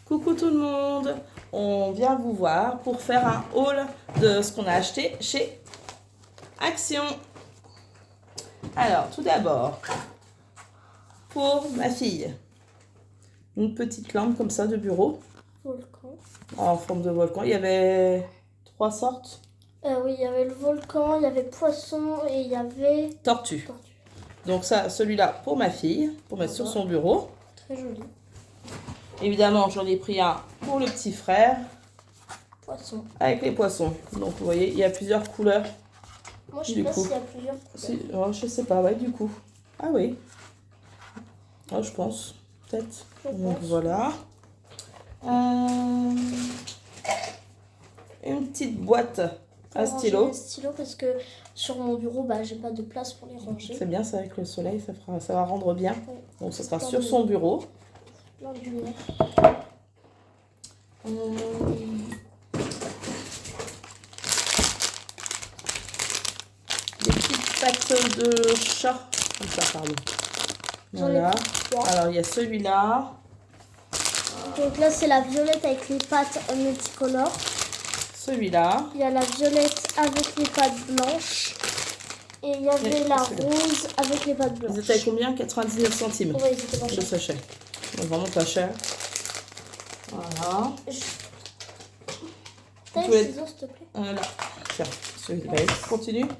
Coucou tout le monde, on vient vous voir pour faire un haul de ce qu'on a acheté chez Action. Alors tout d'abord, pour ma fille, une petite lampe comme ça de bureau. Volcan. En forme de volcan, il y avait 3 sortes. Oui, il y avait le volcan, il y avait poisson et il y avait Tortue. Donc ça, celui-là pour ma fille, pour mettre sur son bureau. Très joli. Évidemment, j'en ai pris un pour le petit frère. Poisson. Avec les poissons. Donc vous voyez, il y a plusieurs couleurs. Moi, je sais pas s'il y a plusieurs couleurs. Je sais pas, ouais, du coup. Ah oui. Ah, je pense. Peut-être. Donc voilà. Une petite boîte à stylo. Les stylos parce que sur mon bureau, bah, j'ai pas de place pour les ranger. C'est bien, ça avec le soleil, ça va rendre bien. Ouais. Donc ça sera sur son bureau. Plein de lumière. Des petites pattes de chat. Comme ça, pardon. Voilà. Alors, il y a celui-là. Donc là, c'est la violette avec les pattes multicolores. Celui-là. Il y a la violette avec les pattes blanches. Et il y avait la rose avec les pattes blanches. Ils étaient à combien? 99 centimes. Oui, ils étaient pas cher. Le sachet. Donc, vraiment pas cher. Voilà. T'as les ciseaux, s'il te plaît? Là. Tiens, celui-là. Continue. Ouais.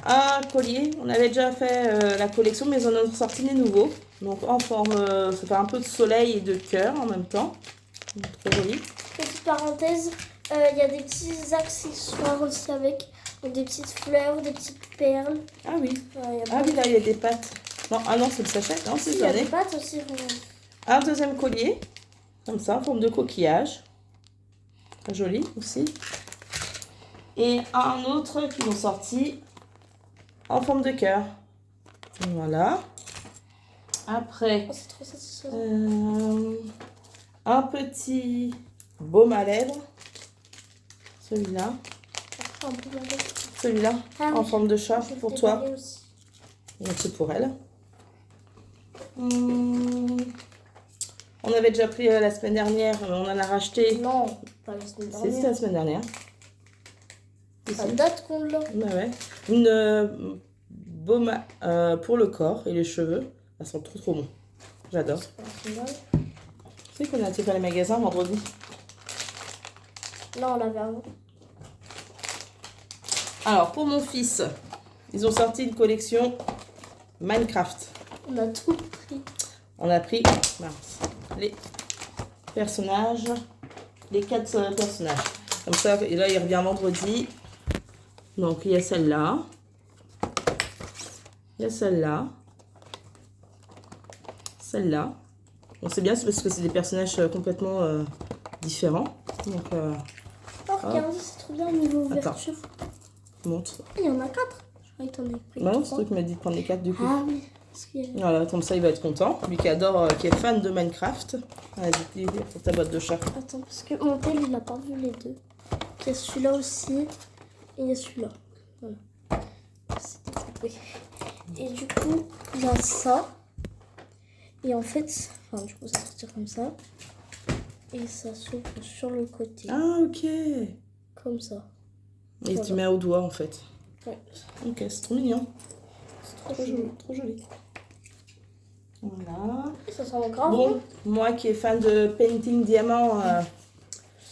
Un collier. On avait déjà fait la collection, mais ils en ont sorti des nouveaux. Donc en forme, ça fait un peu de soleil et de cœur en même temps. Donc, très joli. Petite parenthèse, il y a des petits accessoires aussi avec. Donc des petites fleurs, des petites perles. Ah oui. Ah oui, là il y a des pattes. Non, ah non, c'est le sachet. Non, c'est il y a des pattes aussi. Un deuxième collier. Comme ça, en forme de coquillage. Très joli aussi. Et un autre qui ont sorti en forme de cœur. Voilà. Après, c'est trop satisfaisant. un petit baume à lèvres. Celui-là. Celui-là, en forme de chat pour toi. Donc c'est pour elle. On avait déjà pris la semaine dernière, on en a racheté. Non, pas la semaine dernière. C'est la semaine dernière. Ça date qu'on l'a. Ouais. Une baume pour le corps et les cheveux. Elles sont trop bons. J'adore. C'est qu'on a été faire les magasins vendredi. Non, on l'avait avant. Alors, pour mon fils, ils ont sorti une collection Minecraft. On a tout pris. On a pris les personnages, les 4 personnages. Comme ça, et là, il revient vendredi. Donc, il y a celle-là. Il y a celle-là. Celle-là. Donc, c'est bien, c'est parce que c'est des personnages complètement différents. Donc, regardez, c'est trop bien au niveau ouverture. Montre. Il y en a 4. Je croyais que t'en avais pris. Non, c'est toi qui m'as dit de prendre les 4 du coup. Ah oui. Voilà, comme ça il va être content. Lui qui adore, qui est fan de Minecraft. Vas-y, pour ta boîte de chat. Attends, parce que mon père il n'a pas vu les deux. Il y a celui-là aussi. Et il y a celui-là. Voilà. Et du coup, il y a ça. Et en fait, du coup, ça sortir comme ça. Et ça s'ouvre sur le côté. Ah, ok. Comme ça. Et voilà. Tu mets au doigt en fait. Ouais. Ok, c'est trop mignon. C'est trop joli. Trop joli. Voilà. Ça sent grave. Bon, moi qui est fan de painting diamant,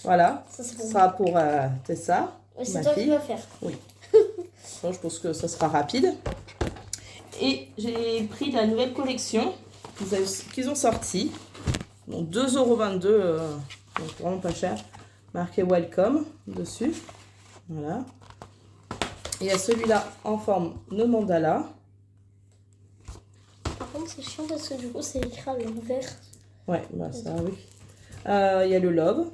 voilà. Ça sera pour Tessa. Et c'est toi qui vas faire. Oui. Bon, je pense que ça sera rapide. Et j'ai pris la nouvelle collection qu'ils ont sorti. Donc 2,22 €, donc vraiment pas cher. Marqué Welcome dessus. Voilà. Et il y a celui-là en forme de mandala. Par contre, c'est chiant parce que du coup, c'est écrit à l'envers. Ouais, bah ça, oui. Il y a le Love.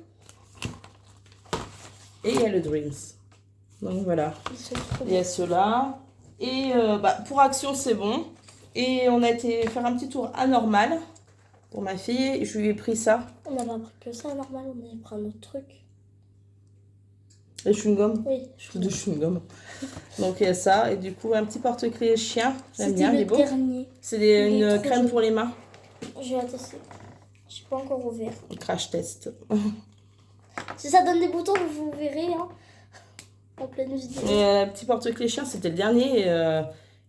Et il y a le Dreams. Donc voilà. Il y a ceux-là. Et pour Action, c'est bon. Et on a été faire un petit tour anormal pour ma fille. Je lui ai pris ça. On n'a pas pris que ça anormal, on avait pris un autre truc. Les chewing-gums. Oui. De chewing-gum. Donc il y a ça. Et du coup, un petit porte-clés chien. J'aime bien, il est beau. Dernier. C'est une crème pour les mains. Je vais la tester. J'ai pas encore ouvert. Crash test. Si ça donne des boutons, vous verrez, hein, en pleine vidéo. Et petit porte-clés chien, c'était le dernier.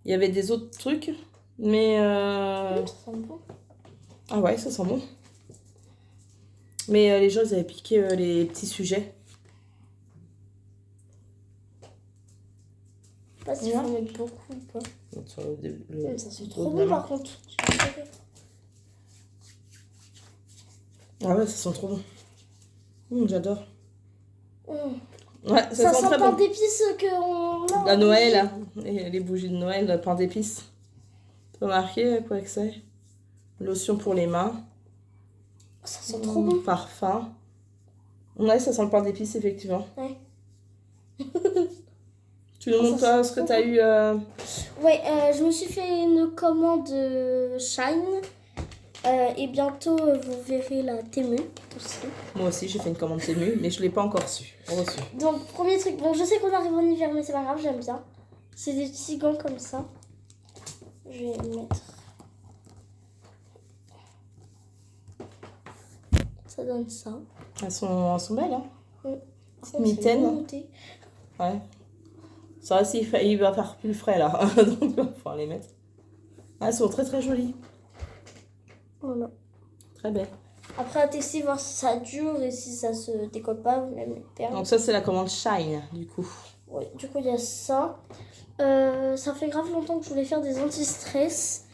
Il y avait des autres trucs. Mais... Ça sent bon. Ah ouais, ça sent bon. Mais les gens, ils avaient piqué les petits sujets. Je sais pas si j'en mets beaucoup ou pas. Sur Ça sent trop bon par contre. Ah ouais, ça sent trop bon. J'adore. Mmh. Ouais, Ça sent sent très pain bon. d'épices qu'on a. La Noël, hein. Et les bougies de Noël, pain d'épices. Tu peux marquer quoi que c'est? Lotion pour les mains. Ça sent trop bon. Parfum. Ouais, ça sent le pain d'épices, effectivement. Ouais. Tu nous montres toi ce que tu as eu Ouais, je me suis fait une commande Shine. Et bientôt, vous verrez la Temu aussi. Moi aussi, j'ai fait une commande Temu, mais je ne l'ai pas encore reçue. Donc, premier truc, bon, je sais qu'on arrive en hiver, mais c'est pas grave, j'aime bien. C'est des petits gants comme ça. Je vais mettre. Ça donne ça. Elles sont belles, hein. C'est mitaine. Ouais. Ça va, il va faire plus frais, là. Donc, il faut les mettre. Ah, elles sont très, très jolies. Voilà. Très belles. Après, à tester, voir si ça dure et si ça se décolle pas, vous les perdre. Donc ça, c'est la commande Shine, du coup. Oui, du coup, il y a ça. Ça fait grave longtemps que je voulais faire des anti-stress.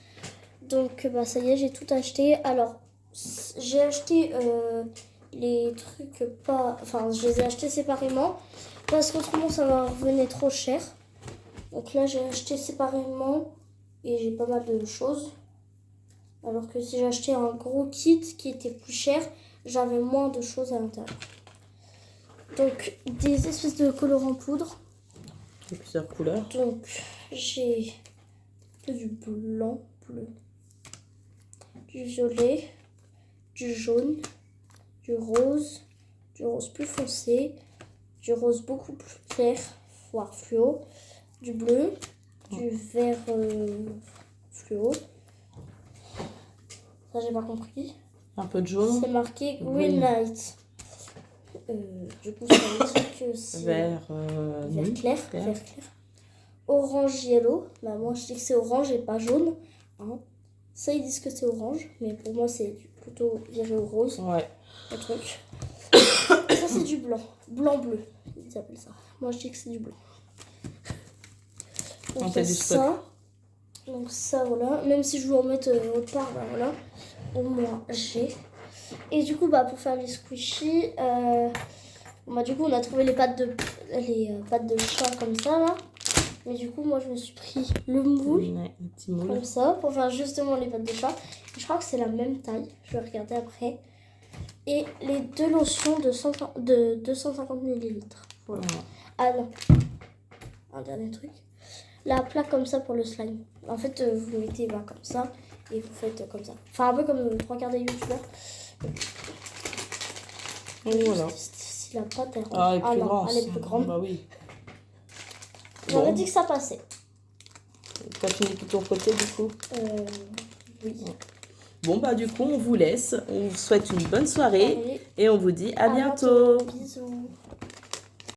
Donc, bah, ça y est, j'ai tout acheté. Alors, j'ai acheté les trucs pas... Enfin, je les ai achetés séparément. Parce qu'autrement, ça va revenir trop cher. Donc là, j'ai acheté séparément. Et j'ai pas mal de choses. Alors que si j'achetais un gros kit qui était plus cher, j'avais moins de choses à l'intérieur. Donc, des espèces de colorants poudre. Il y a plusieurs couleurs. Donc, j'ai du blanc, bleu, du violet, du jaune, du rose plus foncé, du rose beaucoup plus clair, voire fluo, du bleu, du vert fluo. Ça, j'ai pas compris. Un peu de jaune. C'est marqué Green Light. Du coup, c'est un truc aussi. Vert Vert clair. Orange yellow. Bah, moi, je dis que c'est orange et pas jaune. Hein. Ça, ils disent que c'est orange. Mais pour moi, c'est plutôt viré au rose. Ouais. Le truc. Ça, c'est du blanc. Blanc-bleu. Ils appellent ça. Moi, je dis que c'est du blanc. Donc, fait du ça. Donc, ça, voilà. Même si je veux en mettre autre part, bah voilà. Au moins, j'ai. Et du coup, bah, pour faire les squishies, bah, du coup, on a trouvé les pattes de chat comme ça, là. Mais du coup, moi, je me suis pris le moule, le petit moule. comme ça, pour faire justement les pattes de chat. Je crois que c'est la même taille. Je vais regarder après. Et les deux lotions de 250 ml. Voilà. Ah non. Un dernier truc. La plaque comme ça pour le slime. En fait, vous le mettez comme ça. Et vous faites comme ça. Enfin, un peu comme 3/4 des youtubeurs. Voilà. Si la pâte, elle rentre. Ah, elle est plus grande. Elle est plus grande. Bah oui. J'aurais dit que ça passait. T'as fini de ton côté, du coup? Oui. Bon, bah du coup, on vous laisse. On vous souhaite une bonne soirée. Allez. Et on vous dit à bientôt. Bisous.